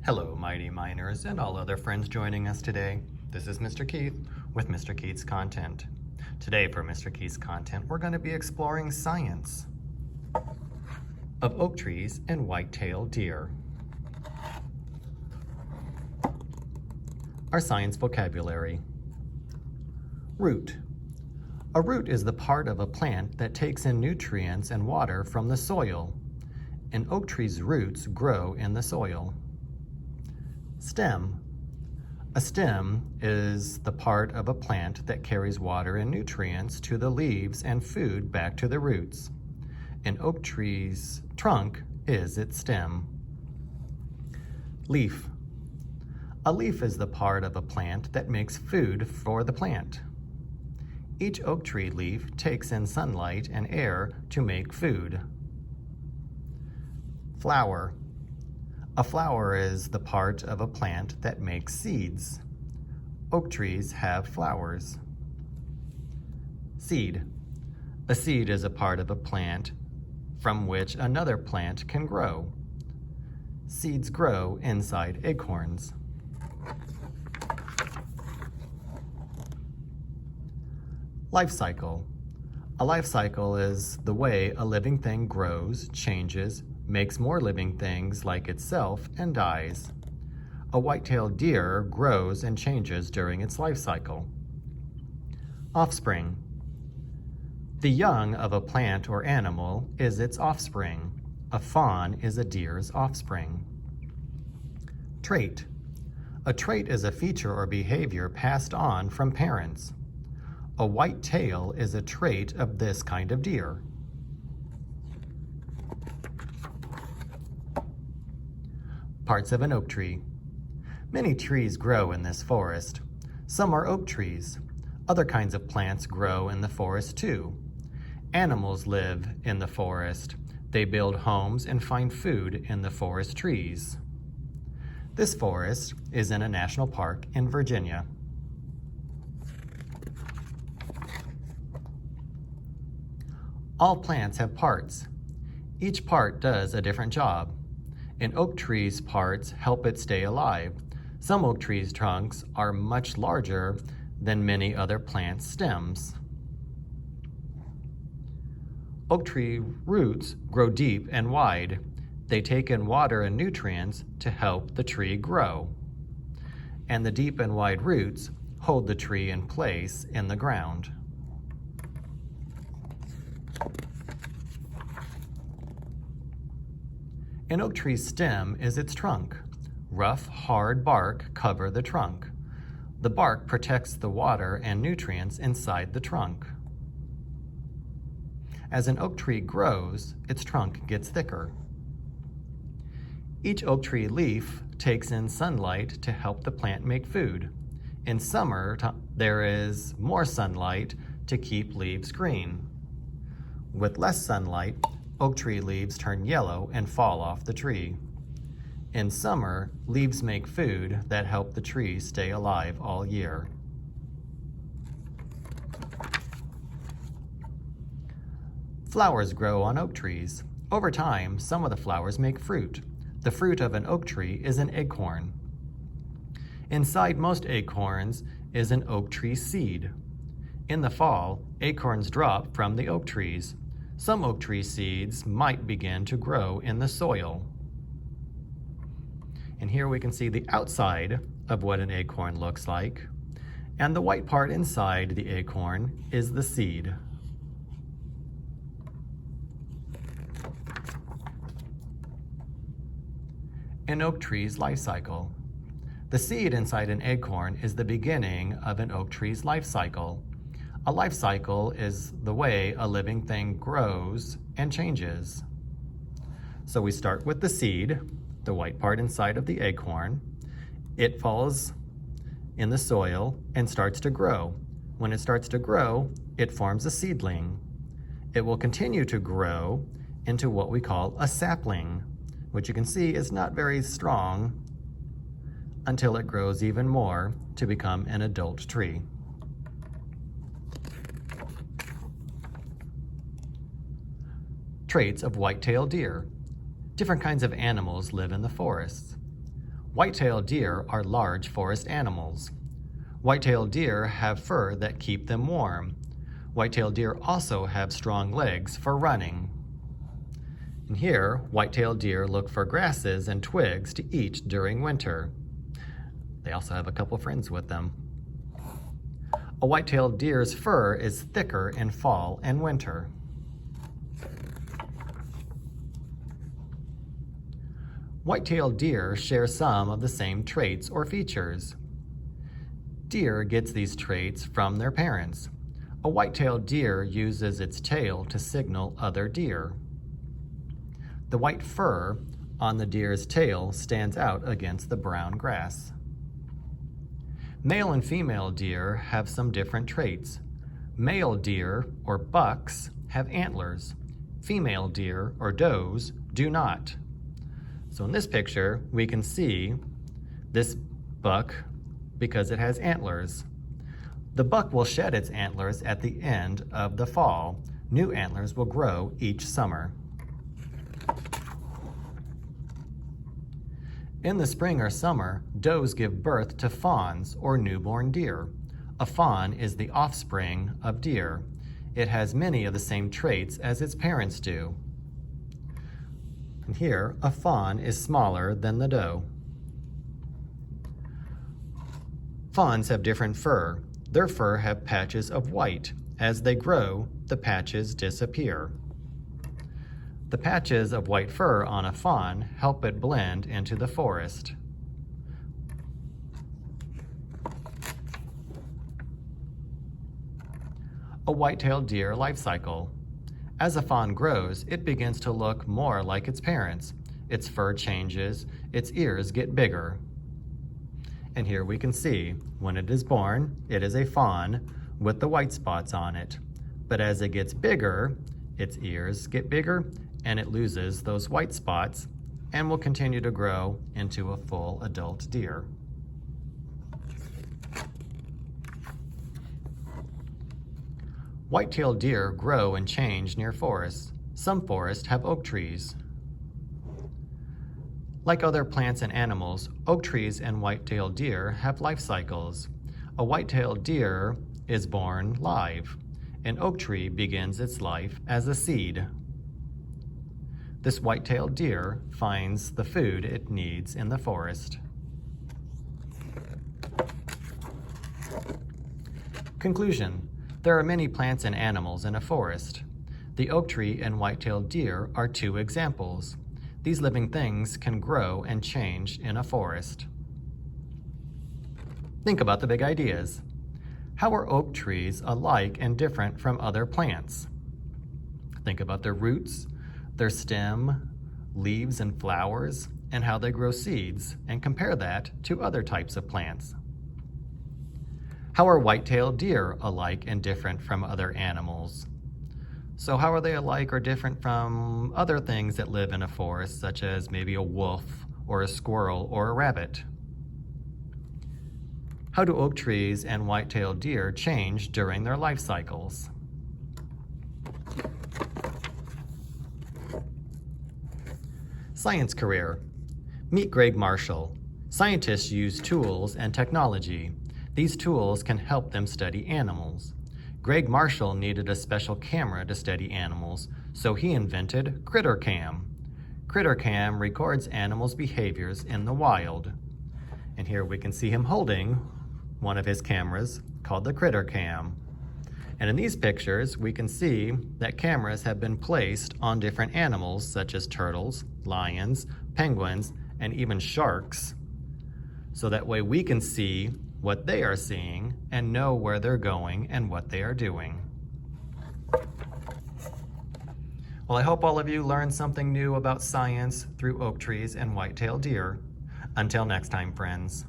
Hello, mighty miners and all other friends joining us today. This is Mr. Keith with Mr. Keith's Content. Today for Mr. Keith's Content, we're going to be exploring science of oak trees and white-tailed deer. Our science vocabulary. Root. A root is the part of a plant that takes in nutrients and water from the soil. An oak tree's roots grow in the soil. Stem. A stem is the part of a plant that carries water and nutrients to the leaves and food back to the roots. An oak tree's trunk is its stem. Leaf. A leaf is the part of a plant that makes food for the plant. Each oak tree leaf takes in sunlight and air to make food. Flower. A flower is the part of a plant that makes seeds. Oak trees have flowers. Seed. A seed is a part of a plant from which another plant can grow. Seeds grow inside acorns. Life cycle. A life cycle is the way a living thing grows, changes, makes more living things like itself, and dies. A white-tailed deer grows and changes during its life cycle. Offspring. The young of a plant or animal is its offspring. A fawn is a deer's offspring. Trait. A trait is a feature or behavior passed on from parents. A white tail is a trait of this kind of deer. Parts of an oak tree. Many trees grow in this forest. Some are oak trees. Other kinds of plants grow in the forest too. Animals live in the forest. They build homes and find food in the forest trees. This forest is in a national park in Virginia. All plants have parts. Each part does a different job. An oak tree's parts help it stay alive. Some oak trees' trunks are much larger than many other plants' stems. Oak tree roots grow deep and wide. They take in water and nutrients to help the tree grow. And the deep and wide roots hold the tree in place in the ground. An oak tree's stem is its trunk. Rough, hard bark cover the trunk. The bark protects the water and nutrients inside the trunk. As an oak tree grows, its trunk gets thicker. Each oak tree leaf takes in sunlight to help the plant make food. In summer, there is more sunlight to keep leaves green. With less sunlight, oak tree leaves turn yellow and fall off the tree. In summer, leaves make food that help the tree stay alive all year. Flowers grow on oak trees. Over time, some of the flowers make fruit. The fruit of an oak tree is an acorn. Inside most acorns is an oak tree seed. In the fall, acorns drop from the oak trees. Some oak tree seeds might begin to grow in the soil. And here we can see the outside of what an acorn looks like. And the white part inside the acorn is the seed. An oak tree's life cycle. The seed inside an acorn is the beginning of an oak tree's life cycle. A life cycle is the way a living thing grows and changes. So we start with the seed, the white part inside of the acorn. It falls in the soil and starts to grow. When it starts to grow, it forms a seedling. It will continue to grow into what we call a sapling, which you can see is not very strong until it grows even more to become an adult tree. Traits of white-tailed deer. Different kinds of animals live in the forests. White-tailed deer are large forest animals. White-tailed deer have fur that keep them warm. White-tailed deer also have strong legs for running. And here, white-tailed deer look for grasses and twigs to eat during winter. They also have a couple friends with them. A white-tailed deer's fur is thicker in fall and winter. White-tailed deer share some of the same traits or features. Deer gets these traits from their parents. A white-tailed deer uses its tail to signal other deer. The white fur on the deer's tail stands out against the brown grass. Male and female deer have some different traits. Male deer, or bucks, have antlers. Female deer, or does, do not. So in this picture, we can see this buck because it has antlers. The buck will shed its antlers at the end of the fall. New antlers will grow each summer. In the spring or summer, does give birth to fawns or newborn deer. A fawn is the offspring of deer. It has many of the same traits as its parents do. And here, a fawn is smaller than the doe. Fawns have different fur. Their fur have patches of white. As they grow, the patches disappear. The patches of white fur on a fawn help it blend into the forest. A white-tailed deer life cycle. As a fawn grows, it begins to look more like its parents. Its fur changes, its ears get bigger. And here we can see, when it is born, it is a fawn with the white spots on it. But as it gets bigger, its ears get bigger, and it loses those white spots and will continue to grow into a full adult deer. White-tailed deer grow and change near forests. Some forests have oak trees. Like other plants and animals, oak trees and white-tailed deer have life cycles. A white-tailed deer is born live. An oak tree begins its life as a seed. This white-tailed deer finds the food it needs in the forest. Conclusion: there are many plants and animals in a forest. The oak tree and white-tailed deer are two examples. These living things can grow and change in a forest. Think about the big ideas. How are oak trees alike and different from other plants? Think about their roots, their stem, leaves and flowers, and how they grow seeds, and compare that to other types of plants. How are white-tailed deer alike and different from other animals? So how are they alike or different from other things that live in a forest, such as maybe a wolf or a squirrel or a rabbit? How do oak trees and white-tailed deer change during their life cycles? Science career. Meet Greg Marshall. Scientists use tools and technology. These tools can help them study animals. Greg Marshall needed a special camera to study animals, so he invented CritterCam. CritterCam records animals' behaviors in the wild. And here we can see him holding one of his cameras called the CritterCam. And in these pictures, we can see that cameras have been placed on different animals such as turtles, lions, penguins, and even sharks. So that way we can see what they are seeing and know where they're going and what they are doing. Well, I hope all of you learned something new about science through oak trees and white-tailed deer. Until next time, friends.